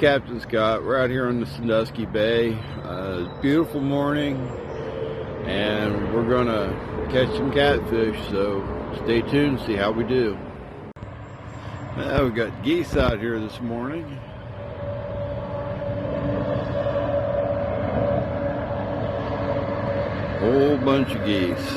Captain Scott. We're out here on the Sandusky Bay. Beautiful morning, and we're gonna catch some catfish, so stay tuned to see how we do. We've got geese out here this morning. Whole bunch of geese.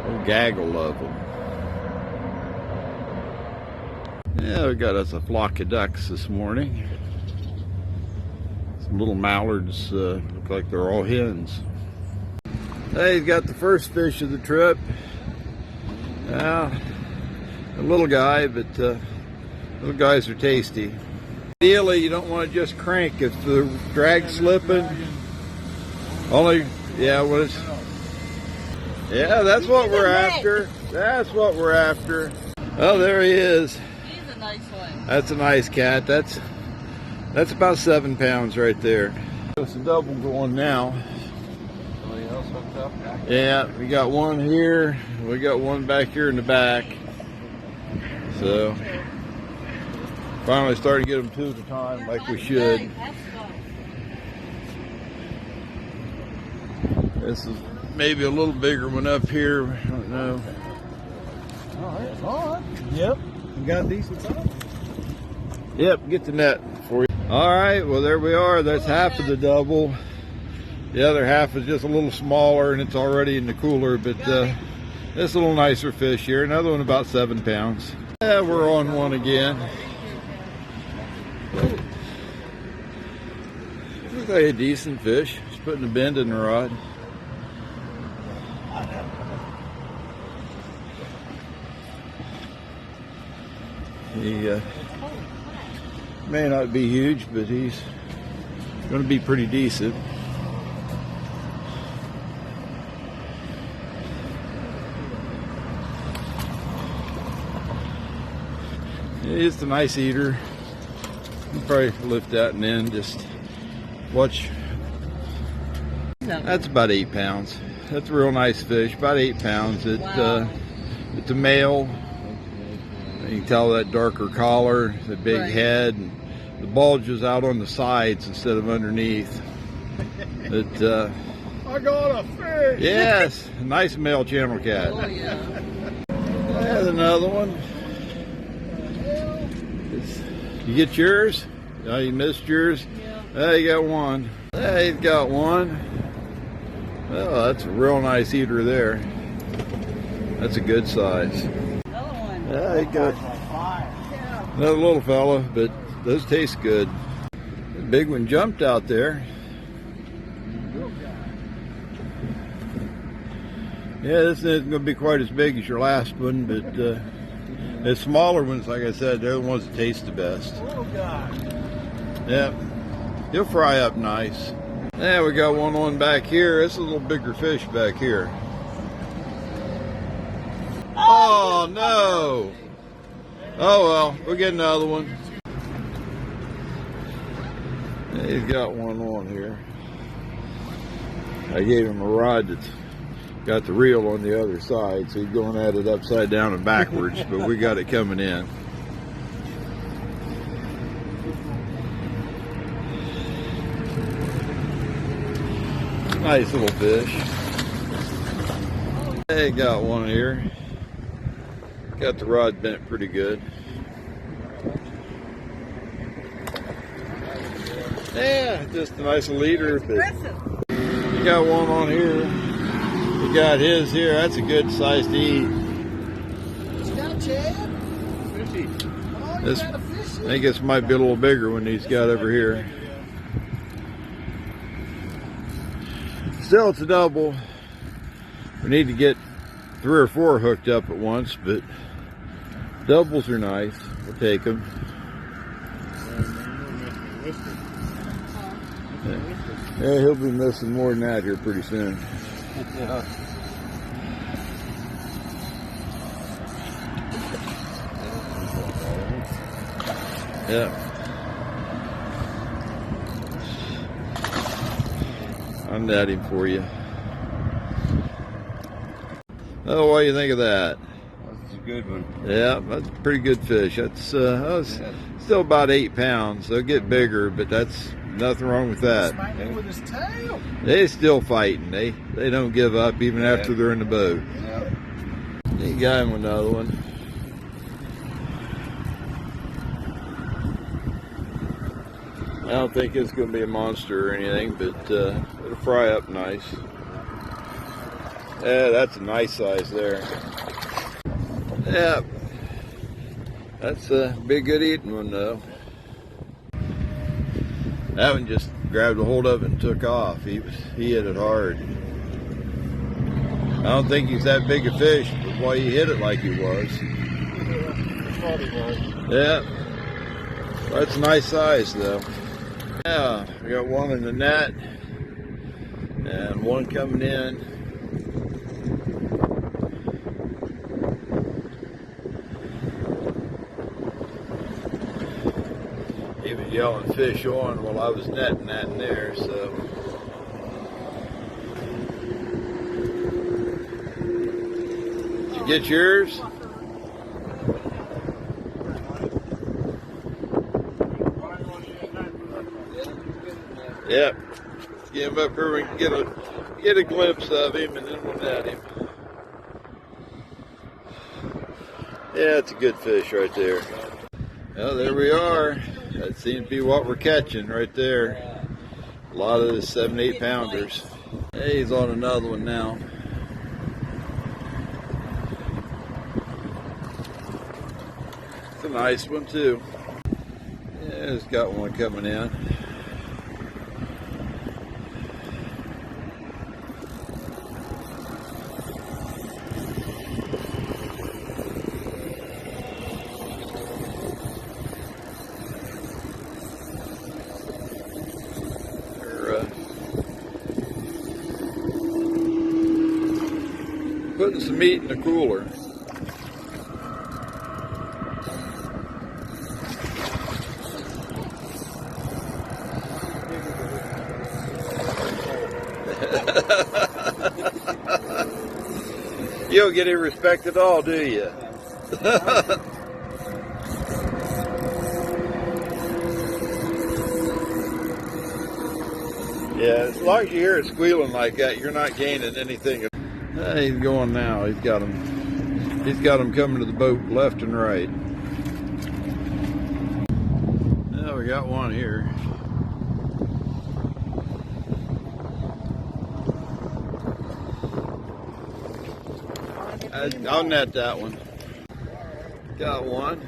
A gaggle of them. Yeah, we got us a flock of ducks this morning. Some little mallards, look like they're all hens. Hey, he's got the first fish of the trip. A little guy, but little guys are tasty. Ideally, you don't want to just crank if the drag's slipping. Only, yeah, yeah, that's what we're after. That's what we're after. Oh, there he is. He's a nice one. That's a nice cat. That's about 7 pounds right there. It's a double going now. Somebody else hooked up? Yeah, we got one here. We got one back here in the back. So finally started to get them 2 at a time like we should. This is maybe a little bigger one up here. I don't know. All right. Yep. You got a decent size. Yep, get the net for you. All right, well there we are. That's half of the double. The other half is just a little smaller and it's already in the cooler, but this a little nicer fish here. Another one about 7 pounds. Yeah, we're on one again. Looks like a decent fish. Just putting a bend in the rod. He may not be huge, but he's going to be pretty decent. He's a nice eater. You'll probably lift that and then just watch. That's about 8 pounds. That's a real nice fish, about 8 pounds. Wow. It's a male. You can tell that darker collar, the big head, and the bulge is out on the sides instead of underneath. I got a fish! Yes, a nice male channel cat. Oh, yeah. There's another one. You get yours? Oh, you missed yours? Yeah. You got one. He's got one. Well, that's a real nice eater there. That's a good size. Yeah, he got another little fella, but those taste good. The big one jumped out there. Yeah, this isn't going to be quite as big as your last one, but the smaller ones, like I said, they're the ones that taste the best. Yeah, he'll fry up nice. Yeah, we got one on back here. It's a little bigger fish back here. Oh no! Oh well, we'll get another one. Yeah, he's got one on here. I gave him a rod that's got the reel on the other side, so he's going at it upside down and backwards, but we got it coming in. Nice little fish. Hey, got one here. Got the rod bent pretty good. Yeah, just a nice leader. You got one on here. You got his here. That's a good size to eat. This, I think this might be a little bigger one he's got over here. Still, it's a double. We need to get 3 or 4 hooked up at once, but doubles are nice. We'll take them. Yeah, he'll be missing more than that here pretty soon. Yeah. I'm netting for you. Oh, what do you think of that? That's a good one. Yeah, that's a pretty good fish. That's still about 8 pounds. They'll get bigger, but that's nothing wrong with that. Fighting with his tail. They still fighting. They don't give up even after they're in the boat. Yeah. You got him another one. I don't think it's going to be a monster or anything, but it'll fry up nice. Yeah, that's a nice size there. Yeah, that's a big good eating one though. That one just grabbed a hold of it and took off. He hit it hard. I don't think he's that big a fish, but why he hit it like he was. Yeah, that's a nice size though. Yeah, we got one in the net and one coming in. He was yelling fish on while I was netting that in there, so. Did you get yours? Yep. Get him up here, we can get a glimpse of him and then we'll net him. Yeah, it's a good fish right there. Well, there we are. That seems to be what we're catching right there. A lot of the 7, 8 pounders. Hey, he's on another one now. It's a nice one too. Yeah, it's got one coming in. Putting some meat in the cooler. You don't get any respect at all, do you? Yeah, as long as you hear it squealing like that, you're not gaining anything. He's going now. He's got them coming to the boat left and right. Now we got one here. I'll net that one. Got one.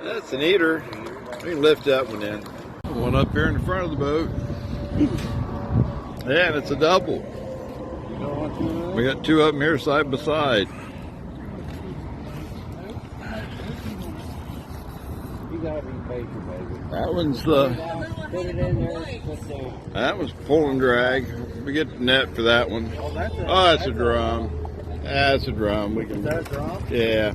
That's an eater. We can lift that one in. One up here in the front of the boat. Yeah, and it's a double. We got two of them here side by side. That one's that one's pull and drag. We get the net for that one. Oh, that's a drum. That's a drum. We can. Is that a drum? Yeah.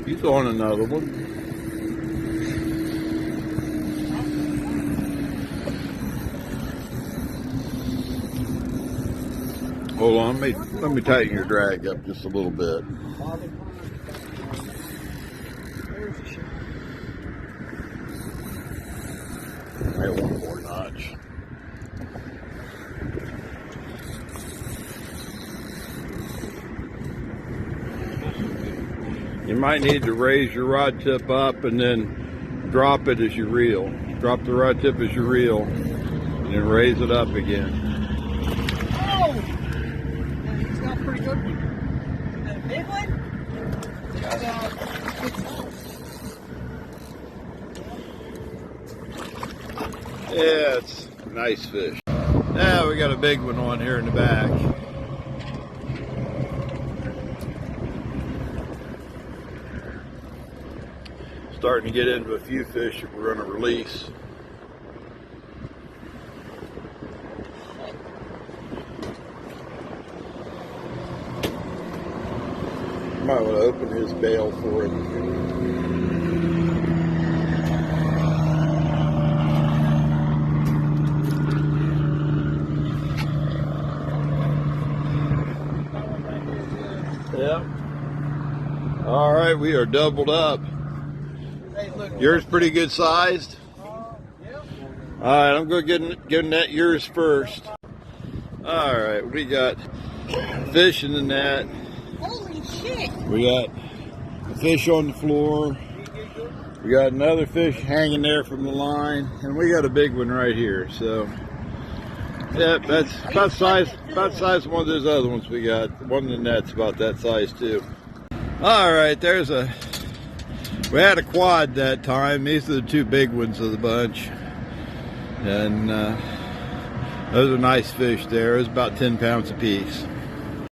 He's on another one. Hold on, let me tighten your drag up just a little bit. Right, one more notch. You might need to raise your rod tip up and then drop it as you reel. Drop the rod tip as you reel and then raise it up again. Oh! He's got a pretty good one. Is that a big one? Yeah, it's a nice fish. Now we got a big one on here in the back. starting to get into a few fish that we're going to release. Might want to open his bail for him. Yeah. All right, we are doubled up. Hey, look. Yours pretty good sized. Yep. All right, I'm going to get net yours first. All right, we got fish in the net. Holy shit! We got a fish on the floor. We got another fish hanging there from the line, and we got a big one right here. So, yeah, that's about the size of one of those other ones we got. One in the net's about that size too. All right, we had a quad that time. These are the two big ones of the bunch, and those are nice fish there. It was about 10 pounds apiece.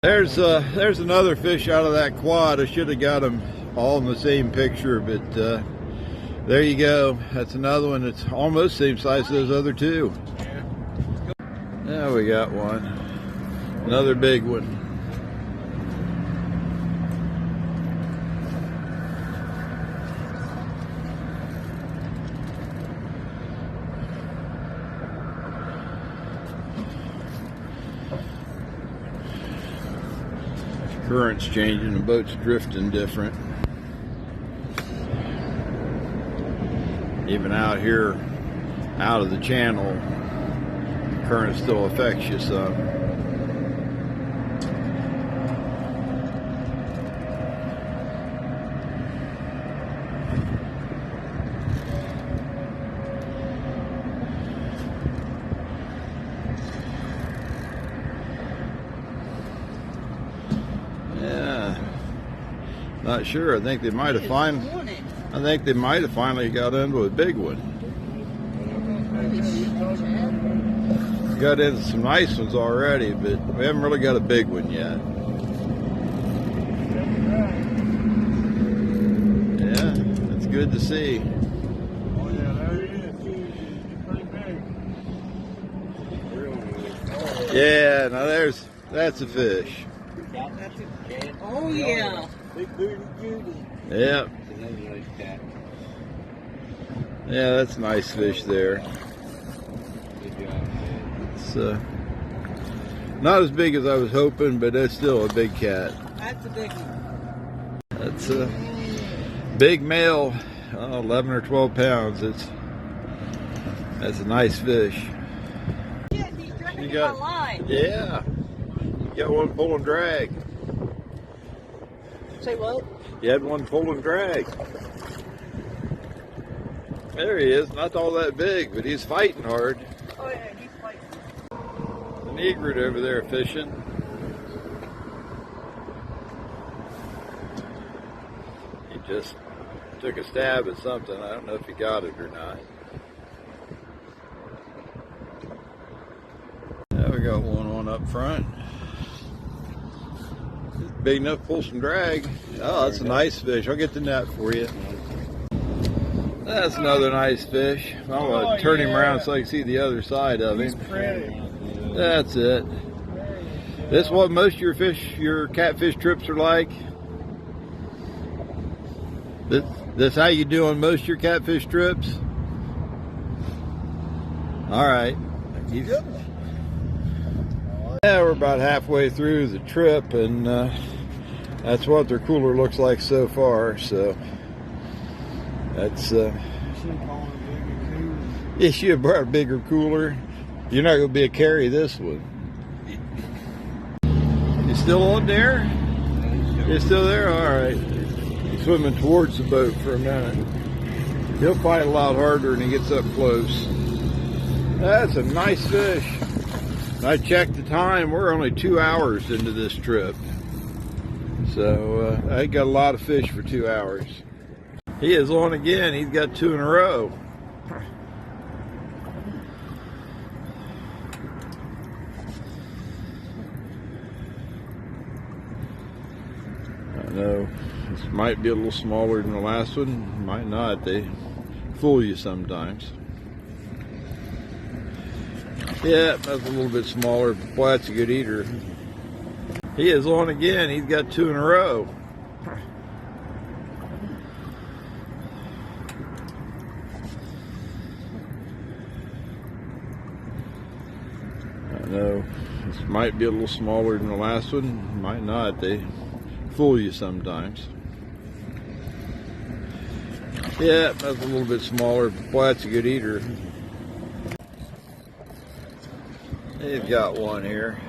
There's another fish out of that quad. I should have got them all in the same picture, but there you go. That's another one that's almost the same size as those other two. Yeah, we got one. Another big one. Current's changing, the boat's drifting different. Even out here, out of the channel, the current still affects you some. Not sure. I think they might have finally got into a big one. Got into some nice ones already, but we haven't really got a big one yet. Yeah, that's good to see. Oh yeah, there he is. He's pretty big. Yeah, now that's a fish. Oh yeah. Big booty Judy. Yep. Yeah, that's a nice fish there. Good job. It's not as big as I was hoping, but it's still a big cat. That's a big one. That's a big male, 11 or 12 pounds. That's a nice fish. Yeah, he's dragging You got- my line. Yeah, you got one pull and drag. Say what? You had one pull and drag. There he is, not all that big, but he's fighting hard. Oh yeah, he's fighting. An egret over there fishing. He just took a stab at something. I don't know if he got it or not. Now we got one on up front. Big enough to pull some drag. Oh, that's a nice fish. I'll get the net for you. That's another nice fish. I'm going to turn him around so I can see the other side of him. That's it. This is what most of your catfish trips are like. This how you do on most of your catfish trips? All right. Yeah, we're about halfway through the trip, and that's what their cooler looks like so far. So that's yeah, she have brought a bigger cooler. You're not going to be able to carry this one. You still on there? You're still there? All right. He's swimming towards the boat for a minute. He'll fight a lot harder when he gets up close. That's a nice fish. I checked the time. We're only 2 hours into this trip. So I got a lot of fish for 2 hours. He is on again. He's got 2 in a row. I know This might be a little smaller than the last one, might not. They fool you sometimes. Yeah, that's a little bit smaller. Boy, that's a good eater. He is on again. He's got 2 in a row. I know this might be a little smaller than the last one, might not. They fool you sometimes. Yeah, that's a little bit smaller. Boy, that's a good eater. They've got one here.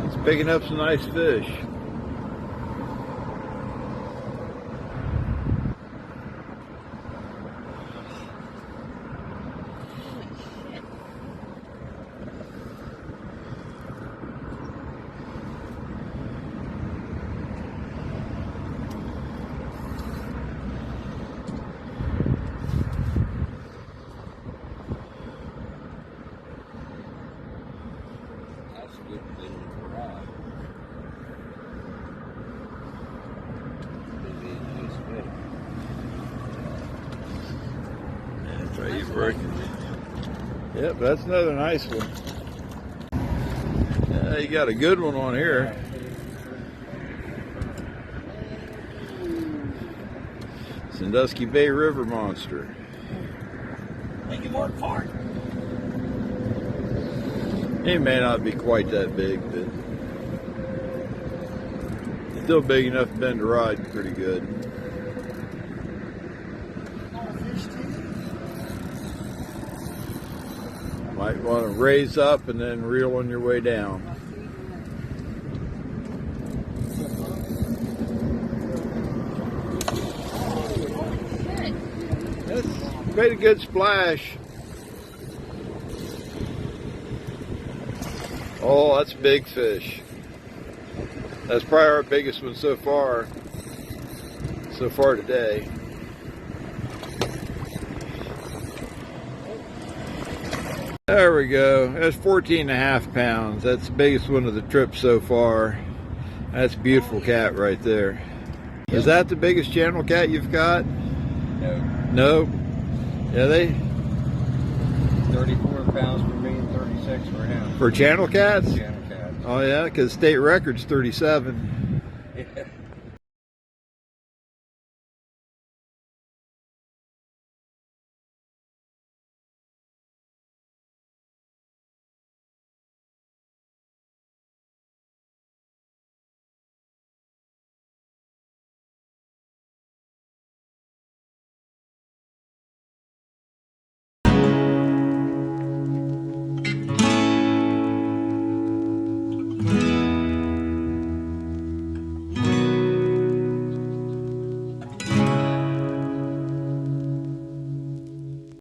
He's picking up some nice fish. He's working. Yep, that's another nice one. Yeah, you got a good one on here. Sandusky Bay River monster. Thank you, Lord, for it. He may not be quite that big, but still big enough to bend a rod pretty good. Might want to raise up and then reel on your way down. That's made a good splash. Oh, that's a big fish. That's probably our biggest one so far today. There we go. That's 14.5 pounds. That's the biggest one of the trip so far. That's a beautiful cat right there. Is that the biggest channel cat you've got? No. No? Yeah, they... 34 pounds for me and 36 for him. For channel cats? Channel cats. Oh yeah, because state record's 37. Yeah.